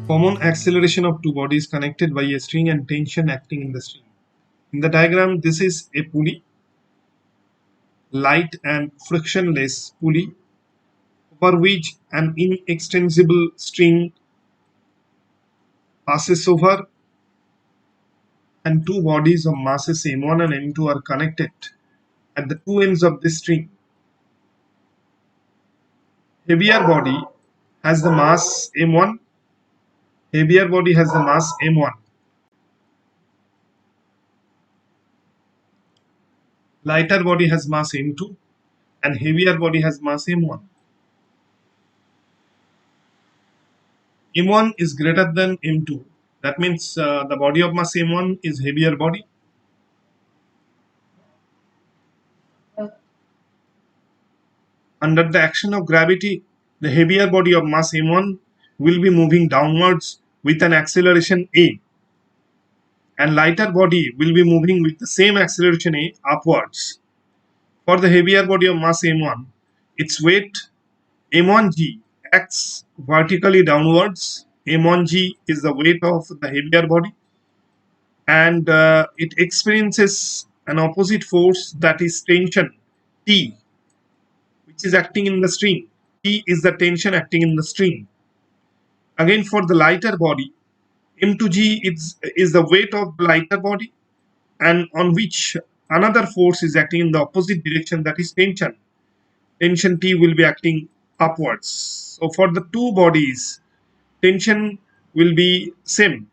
Common acceleration of two bodies connected by a string and tension acting in the string. In the diagram, this is a pulley, light and frictionless pulley over which an inextensible string passes over, and two bodies of masses m1 and m2 are connected at the two ends of this string. Heavier body has the mass m1. Heavier body has the mass m1. Lighter body has mass m2 and heavier body has mass m1. M1 is greater than M2. That means the body of mass M1 is heavier body. Under the action of gravity, the heavier body of mass M1 will be moving downwards with an acceleration A, and lighter body will be moving with the same acceleration A upwards. For the heavier body of mass M1, its weight M1g acts vertically downwards. M1g is the weight of the heavier body, and it experiences an opposite force, that is tension T, which is acting in the string. T is the tension acting in the string. Again, for the lighter body, M2G is the weight of the lighter body, and on which another force is acting in the opposite direction, that is tension. Tension T will be acting upwards. So for the two bodies, tension will be same,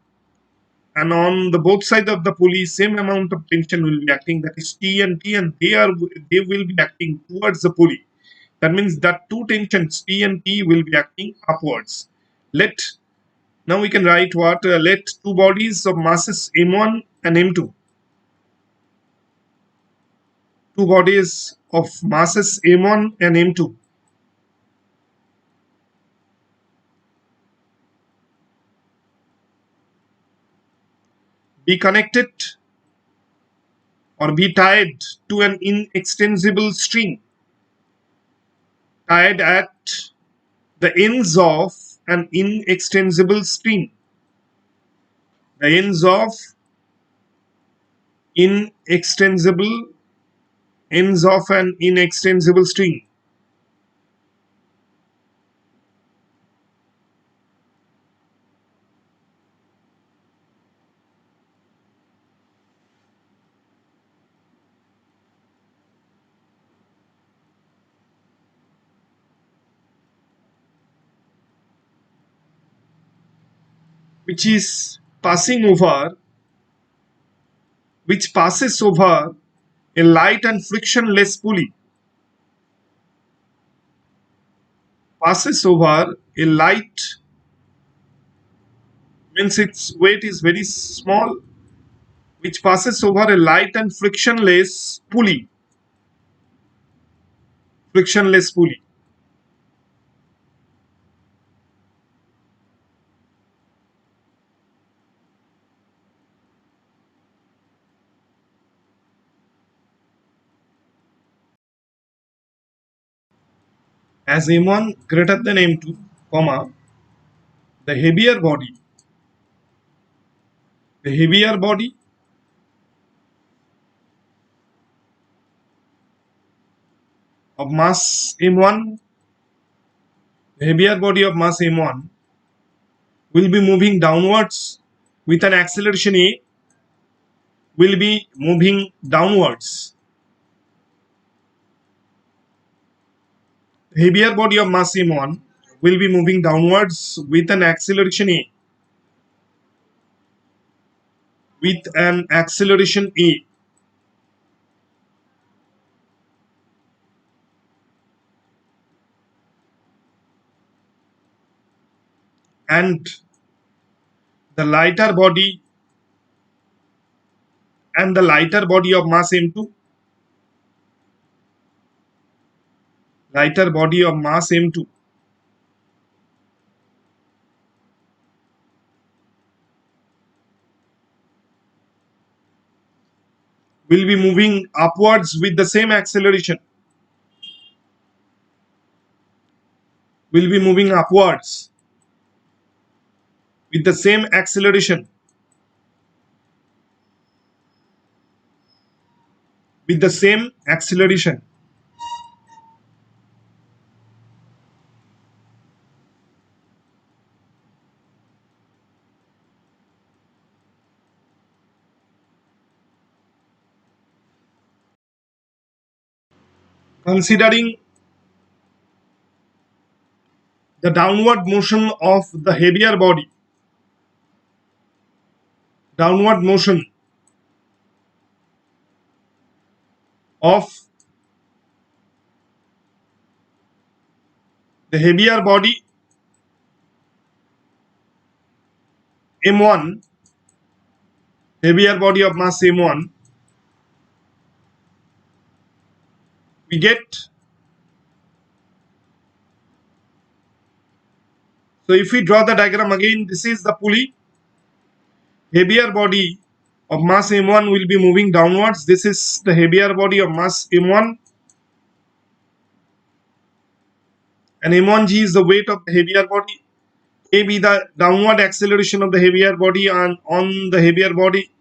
and on the both sides of the pulley same amount of tension will be acting, that is T and T, and they will be acting towards the pulley. That means that two tensions T and T will be acting upwards. Let Now we can write what, let two bodies of masses m1 and m2, two bodies of masses m1 and m2 be connected or be tied to an inextensible string, tied at the ends of an inextensible string, the ends of inextensible ends of an inextensible string, which is passing over which passes over a light and frictionless pulley, passes over a light means its weight is very small, which passes over a light and frictionless pulley. As m1 greater than m2, comma, the heavier body, the heavier body of mass m1, the heavier body of mass m1 will be moving downwards with an acceleration A, will be moving downwards. The heavier body of mass m1 will be moving downwards with an acceleration A, with an acceleration A. And the lighter body of mass m2, lighter body of mass m2 will be moving upwards with the same acceleration, will be moving upwards with the same acceleration, with the same acceleration. Considering the downward motion of the heavier body, downward motion of the heavier body M1, heavier body of mass M1, we get, so if we draw the diagram again, this is the pulley, heavier body of mass M1 will be moving downwards. This is the heavier body of mass M1, and M1g is the weight of the heavier body. A be the downward acceleration of the heavier body, and on the heavier body,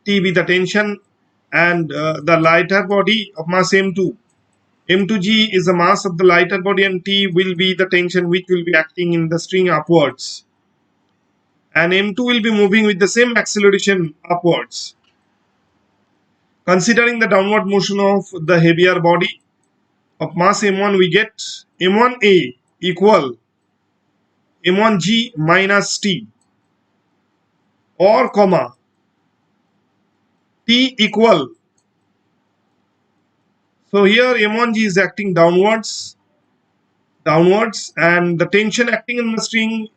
T be the tension, and the lighter body of mass M2. M2g is the mass of the lighter body, and T will be the tension which will be acting in the string upwards. And M2 will be moving with the same acceleration upwards. Considering the downward motion of the heavier body of mass M1, we get M1A equal M1G minus T, or comma T equal, so here M1G is acting downwards, and the tension acting in the string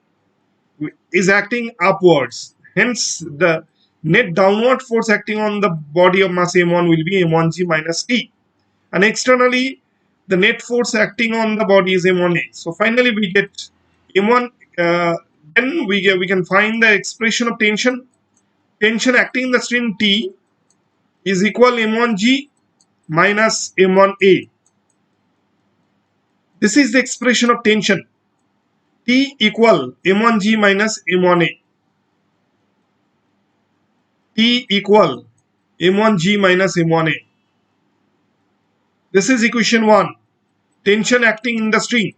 is acting upwards. Hence, the net downward force acting on the body of mass M1 will be M1G minus T. And externally, the net force acting on the body is M1A. So finally, we get M1. Then we can find the expression of tension. Tension acting in the string T is equal M1G minus M1A. This is the expression of tension. T equal M1G minus M1A. T equal M1G minus M1A. This is equation 1. Tension acting in the string.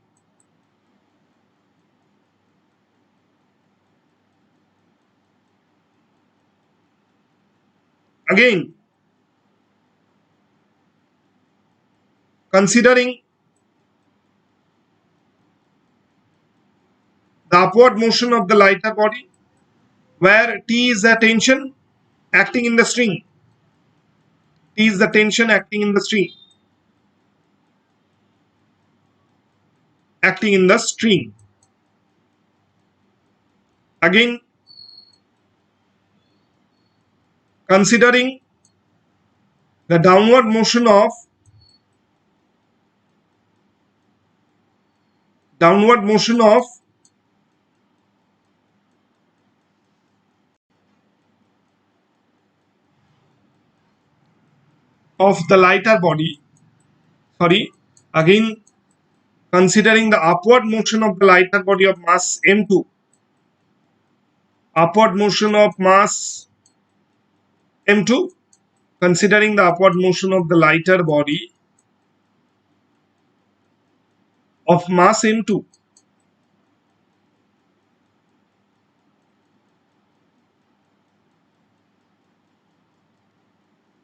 Again, considering the upward motion of the lighter body, where T is the tension acting in the string. T is the tension acting in the string. Acting in the string. Again, considering the downward motion of the lighter body, again considering the upward motion of the lighter body of mass M2, upward motion of mass M2, considering the upward motion of the lighter body of mass M2,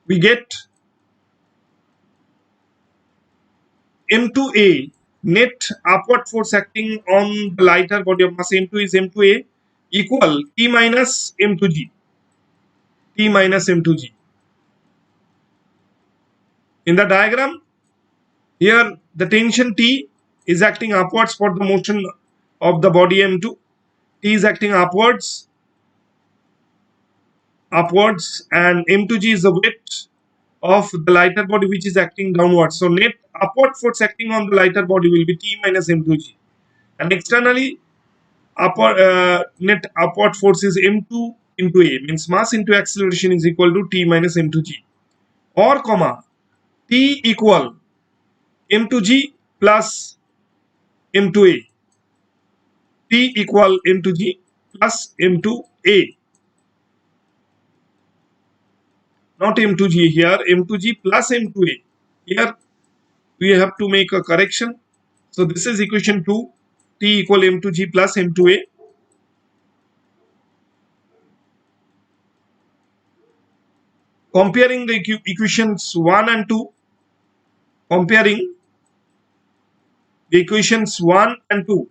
we get M2A, net upward force acting on the lighter body of mass M2 is M2A equal T minus M2G. T minus M2G. In the diagram, here the tension T is acting upwards for the motion of the body M2. T is acting upwards, and M2G is the weight of the lighter body which is acting downwards. So net upward force acting on the lighter body will be T minus M2G. And externally, net upward force is M2 into A, means mass into acceleration is equal to T minus M2G, or comma T equal M2G plus M2A. T equal M2G plus M2A. Not M2G here, M2G plus M2A. Here we have to make a correction. So this is equation 2, T equal M2G plus M2A. Comparing the equations 1 and 2, comparing the equations 1 and 2,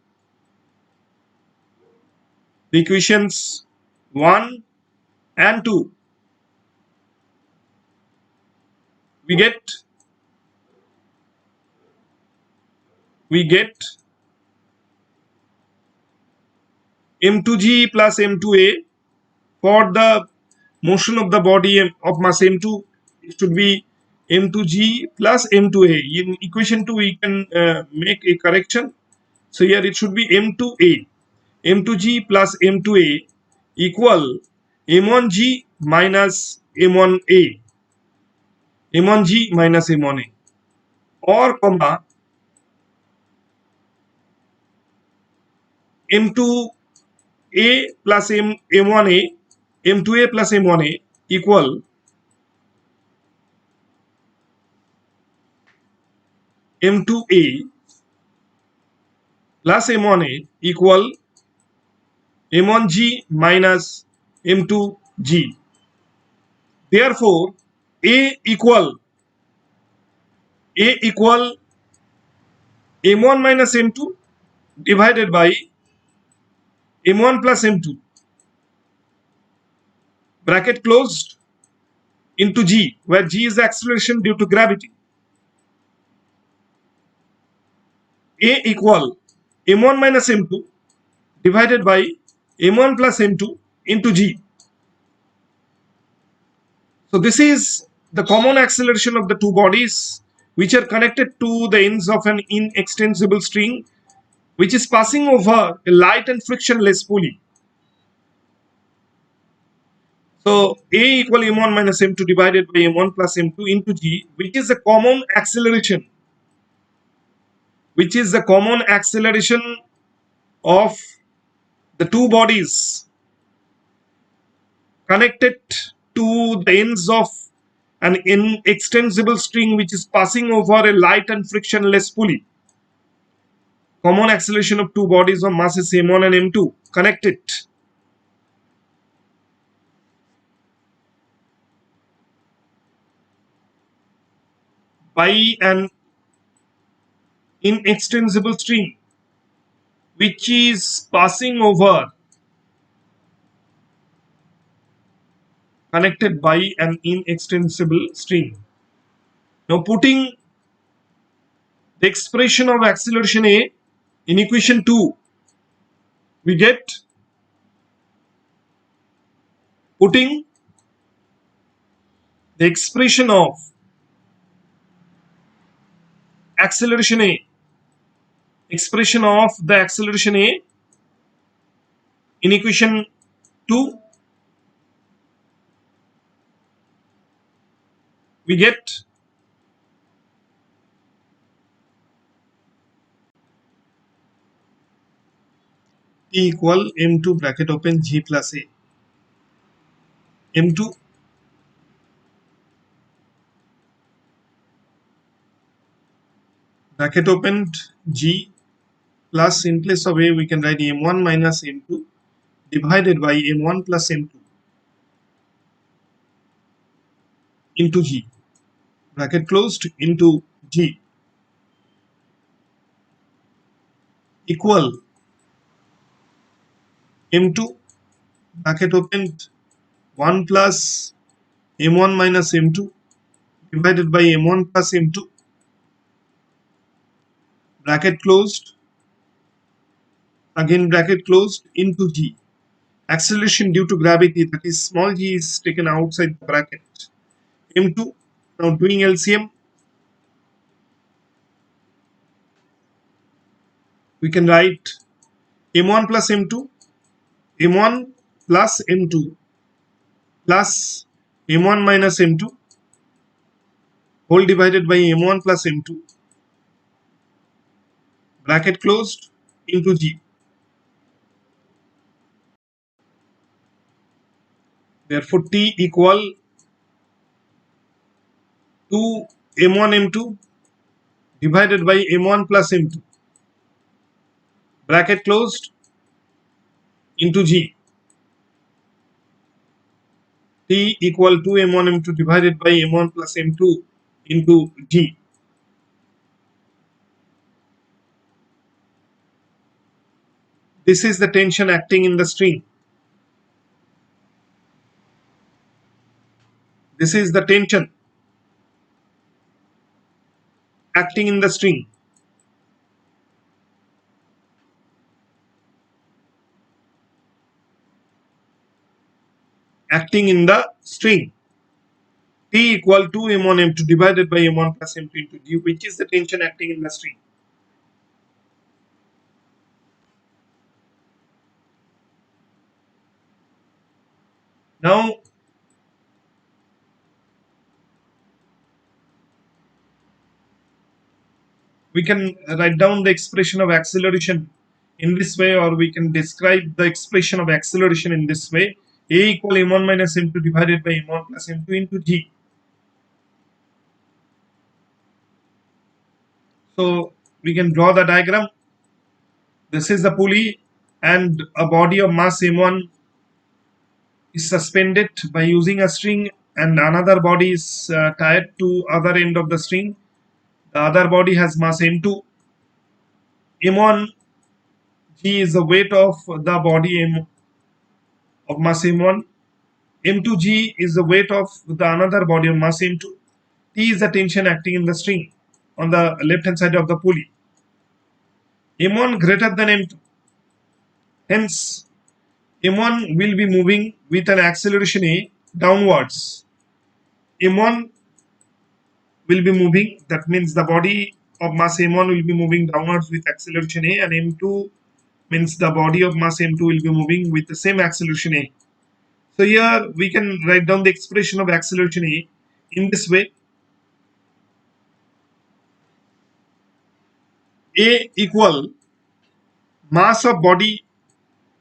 the equations 1 and 2, we get M2G plus M2A. For the motion of the body of mass M2, it should be M2G plus M2A. In equation 2, we can make a correction. So here it should be M2A. M2G plus M2A equal M1G minus M1A. M1G minus M1A. Or comma M2A plus M1A. M2A plus M1A equal M2A plus M1A equal M1G minus M2G. Therefore, A equal M1 minus M2 divided by M1 plus M2, bracket closed, into G, where G is the acceleration due to gravity. A equal M1 minus M2 divided by M1 plus M2 into G. So this is the common acceleration of the two bodies which are connected to the ends of an in-extensible string which is passing over a light and frictionless pulley. So A equal M1 minus M2 divided by M1 plus M2 into G, which is the common acceleration, of the two bodies connected to the ends of an in-extensible string which is passing over a light and frictionless pulley. Common acceleration of two bodies of masses M1 and M2 connected by an inextensible string which is passing over, connected by an inextensible string. Now putting the expression of acceleration A in equation 2, we get, putting the expression of acceleration A, in equation 2, we get T equal M2 bracket open G plus A. M2 bracket opened G plus, in place of A we can write M1 minus M2 divided by M1 plus M2 into G, bracket closed, into G, equal M2 bracket opened 1 plus M1 minus M2 divided by M1 plus M2, bracket closed, again bracket closed, into G. Acceleration due to gravity, that is small g, is taken outside the bracket. M2, now doing LCM, we can write M1 plus M2, M1 plus M2 plus M1 minus M2 whole divided by M1 plus M2, bracket closed, into G. Therefore, T equal to M1 M2 divided by M1 plus M2, bracket closed, into G. T equal to M1 M2 divided by M1 plus M2 into G. This is the tension acting in the string. This is the tension acting in the string. Acting in the string. T equal to M1 M2 divided by M1 plus M2 into G, which is the tension acting in the string. Now we can write down the expression of acceleration in this way, or we can describe the expression of acceleration in this way: A equal M1 minus M2 divided by M1 plus M2 into G. So we can draw the diagram. This is the pulley, and a body of mass M1 is suspended by using a string, and another body is tied to other end of the string. The other body has mass M2. M1 G is the weight of the body of mass M1. M2G is the weight of the another body of mass M2. T is the tension acting in the string on the left hand side of the pulley. M1 greater than M2. Hence, M1 will be moving with an acceleration A downwards. M1 will be moving, that means the body of mass M1 will be moving downwards with acceleration A, and M2 means the body of mass M2 will be moving with the same acceleration A. So here we can write down the expression of acceleration A in this way: A equal mass of body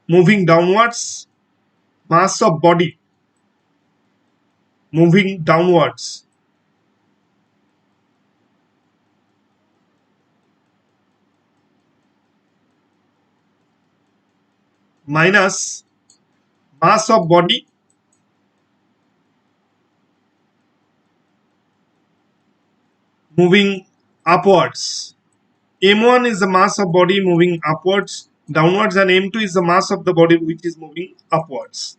moving downwards, mass of body moving downwards, minus mass of body moving upwards. M1 is the mass of body moving upwards, downwards, and M2 is the mass of the body which is moving upwards.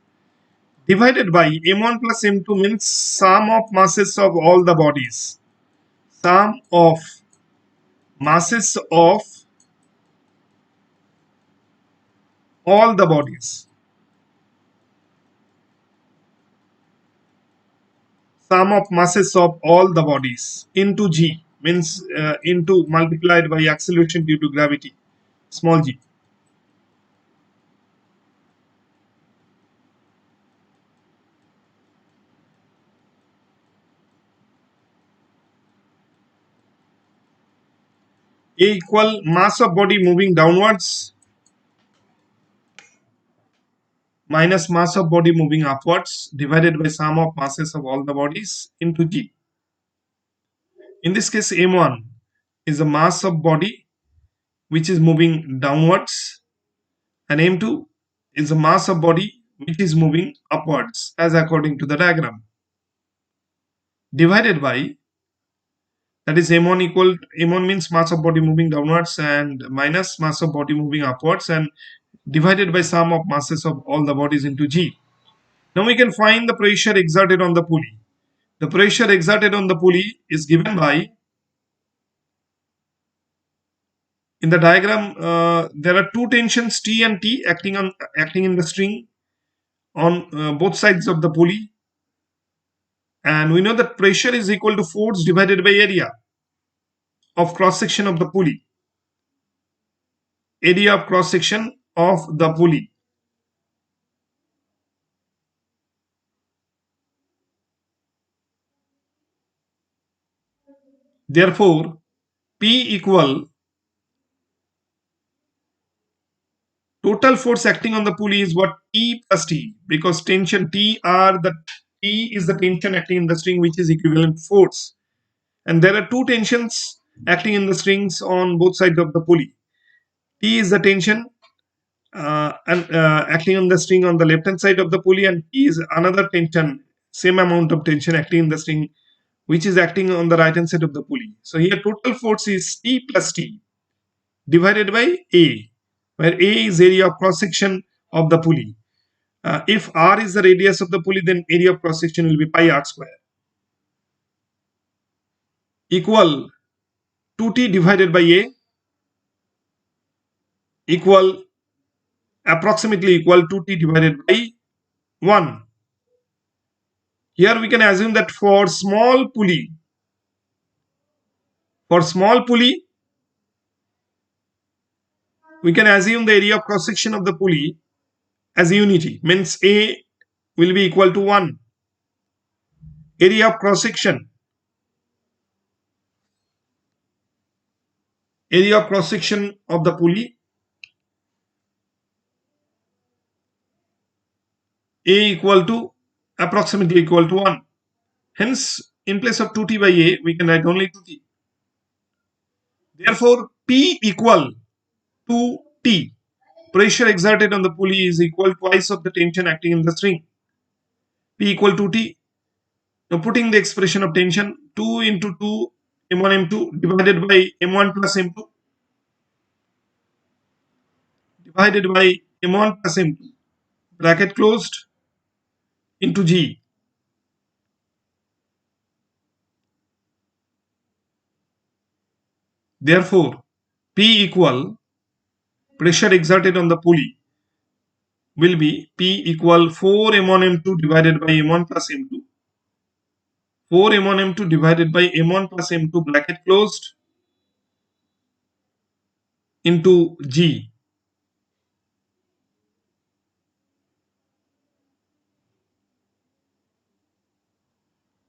Divided by M1 plus M2 means sum of masses of all the bodies. Sum of masses of all the bodies. Sum of masses of all the bodies into G means into multiplied by acceleration due to gravity, small g. A equal mass of body moving downwards minus mass of body moving upwards divided by sum of masses of all the bodies into G. In this case, M1 is the mass of body which is moving downwards, and M2 is the mass of body which is moving upwards as according to the diagram. Divided by, that is, M1 equal, M1 means mass of body moving downwards, and minus mass of body moving upwards, and divided by sum of masses of all the bodies into G. Now we can find the pressure exerted on the pulley. The pressure exerted on the pulley is given by, in the diagram, there are two tensions T and T acting in the string on both sides of the pulley, and we know that pressure is equal to force divided by area of cross section of the pulley. Area of cross section of the pulley. Therefore, P equal Total force acting on the pulley is what? T plus T, because tension T is the tension acting in the string, which is equivalent force. And there are two tensions acting in the strings on both sides of the pulley. T is the tension and acting on the string on the left hand side of the pulley, and T is another tension, same amount of tension acting in the string, which is acting on the right hand side of the pulley. So here total force is T plus T divided by A, where A is area of cross section of the pulley. If R is the radius of the pulley, then area of cross section will be pi r square, equal 2T divided by A, equal approximately equal to T divided by 1. Here we can assume that for small pulley, we can assume the area of cross section of the pulley as unity, means A will be equal to 1. Area of cross section, of the pulley, A equal to approximately equal to 1. Hence, in place of 2T by A, we can write only 2T. Therefore, P equal to T. Pressure exerted on the pulley is equal twice of the tension acting in the string. P equal to T. Now putting the expression of tension, 2 into 2 m1 m2 divided by m1 plus m2 divided by m1 plus m2, bracket closed, into G. Therefore, P equal pressure exerted on the pulley will be P equal 4 m1 m2 divided by m1 plus m2, 4 m1 m2 divided by m1 plus m2, bracket closed, into G.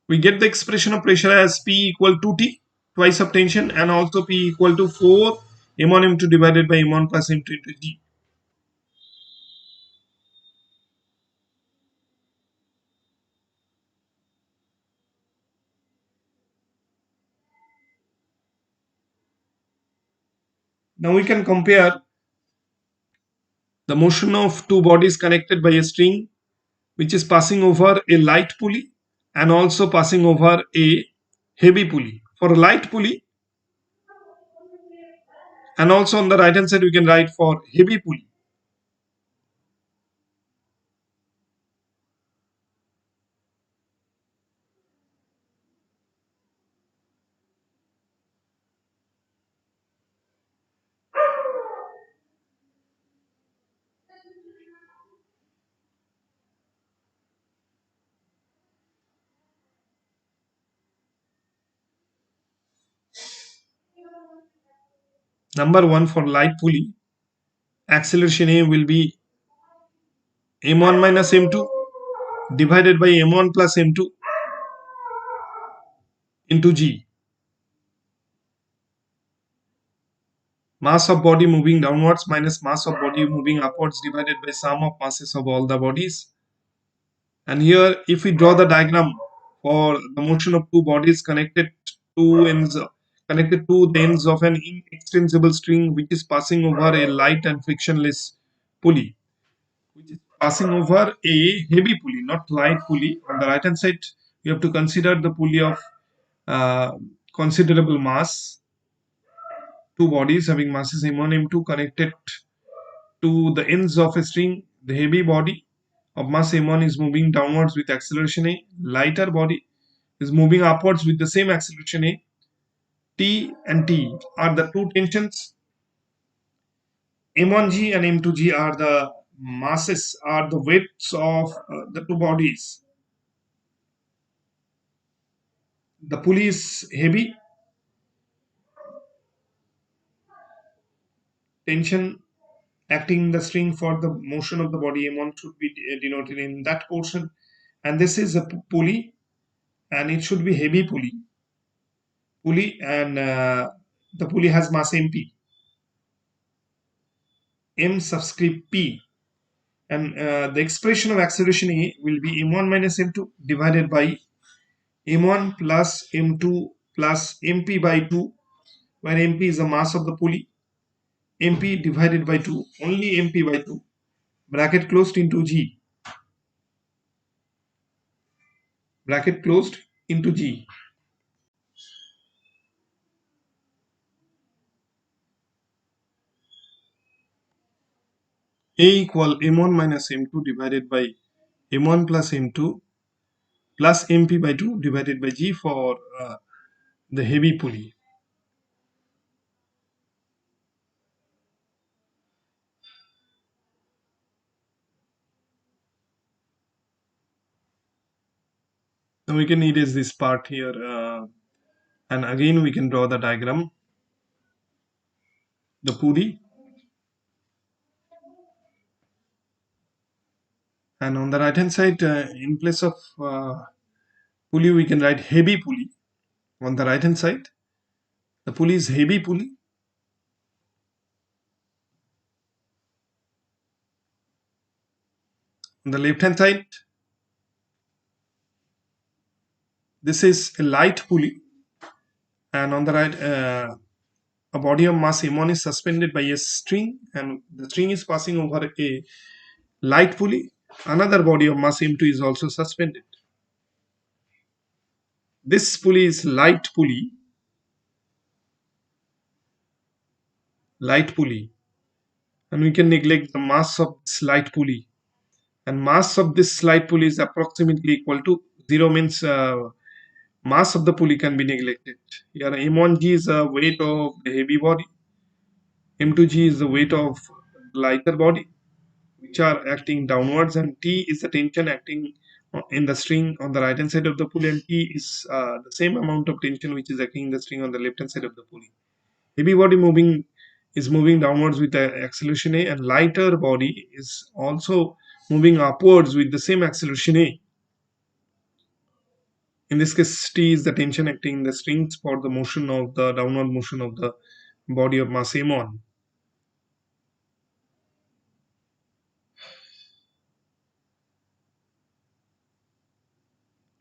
We get the expression of pressure as P equal to T, twice of tension, and also P equal to 4 m1 m2 divided by m1 plus m2 into G. Now we can compare the motion of two bodies connected by a string, which is passing over a light pulley and also passing over a heavy pulley. For a light pulley, and also on the right hand side we can write for heavy pulley. Number 1, for light pulley, acceleration A will be m1 minus m2 divided by m1 plus m2 into G. Mass of body moving downwards minus mass of body moving upwards divided by sum of masses of all the bodies. And here, if we draw the diagram for the motion of two bodies connected to the ends of an in-extensible string, which is passing over a light and frictionless pulley, which is passing over a heavy pulley, not light pulley. On the right hand side, you have to consider the pulley of uh, considerable mass. Two bodies having masses m1 m2 connected to the ends of a string. The heavy body of mass m1 is moving downwards with acceleration a. Lighter body is moving upwards with the same acceleration a. T and T are the two tensions. M1G and M2G are the masses, are the weights of the two bodies. The pulley is heavy. Tension acting in the string for the motion of the body M1 should be denoted in that portion. And this is a pulley, and it should be heavy pulley, and the pulley has mass MP. m subscript p, and the expression of acceleration A will be m1 minus m2 divided by m1 plus m2 plus mp by 2, where mp is the mass of the pulley, mp divided by 2, only mp by 2, bracket closed, into g, bracket closed, into g. A equal m1 minus m2 divided by m1 plus m2 plus mp by 2 divided by g for the heavy pulley. Now we can erase this part here, and again we can draw the diagram. The pulley, and on the right hand side, in place of pulley, we can write heavy pulley. On the right hand side, the pulley is heavy pulley. On the left hand side, this is a light pulley, and on the right, a body of mass m1 is suspended by a string, and the string is passing over a light pulley. Another body of mass m2 is also suspended. This pulley is light pulley, and we can neglect the mass of this light pulley. And mass of this light pulley is approximately equal to 0, means mass of the pulley can be neglected. Here m1g is the weight of the heavy body, m2g is the weight of lighter body, which are acting downwards, and T is the tension acting in the string on the right hand side of the pulley, and T is the same amount of tension which is acting in the string on the left hand side of the pulley. Heavy body is moving downwards with the acceleration A, and lighter body is also moving upwards with the same acceleration A. In this case, T is the tension acting in the strings for the motion of the downward motion of the body of mass m1.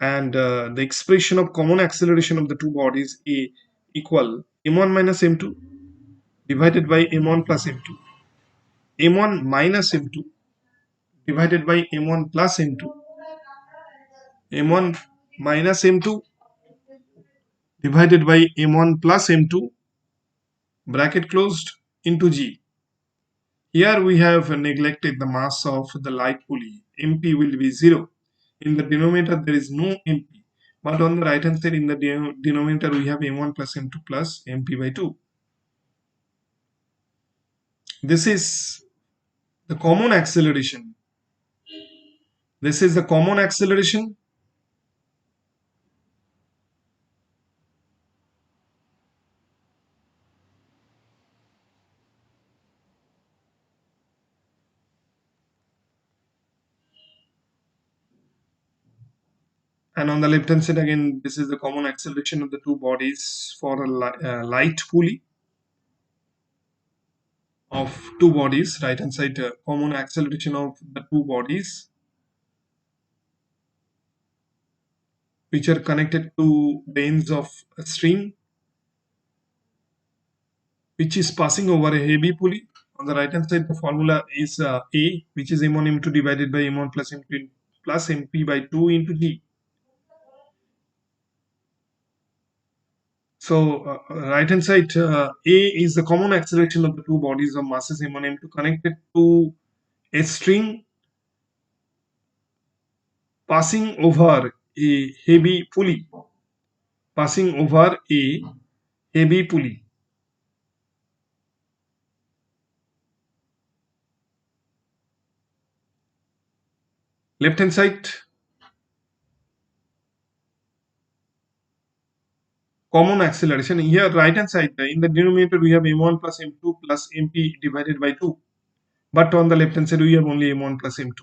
And the expression of common acceleration of the two bodies A equal m1 minus m2 divided by m1 plus m2, m1 minus m2 divided by m1 plus m2, m1 minus m2 divided by m1 plus m2, bracket closed, into g. Here we have neglected the mass of the light pulley. mp will be 0. In the denominator there is no mp, but on the right hand side in the denominator we have m1 plus m2 plus mp by 2. This is the common acceleration. This is the common acceleration, and on the left hand side again this is the common acceleration of the two bodies for a light pulley of two bodies. Right hand side, common acceleration of the two bodies which are connected to the ends of a string which is passing over a heavy pulley. On the right hand side, the formula is A, which is m1 m2 divided by m1 plus m2 plus mp by 2 into g. So right hand side, A is the common acceleration of the two bodies of masses m1 m2 connected to a string passing over a heavy pulley. Passing over a heavy pulley. Left hand side, common acceleration. Here right hand side, in the denominator we have m1 plus m2 plus mp divided by 2. But on the left hand side we have only m1 plus m2.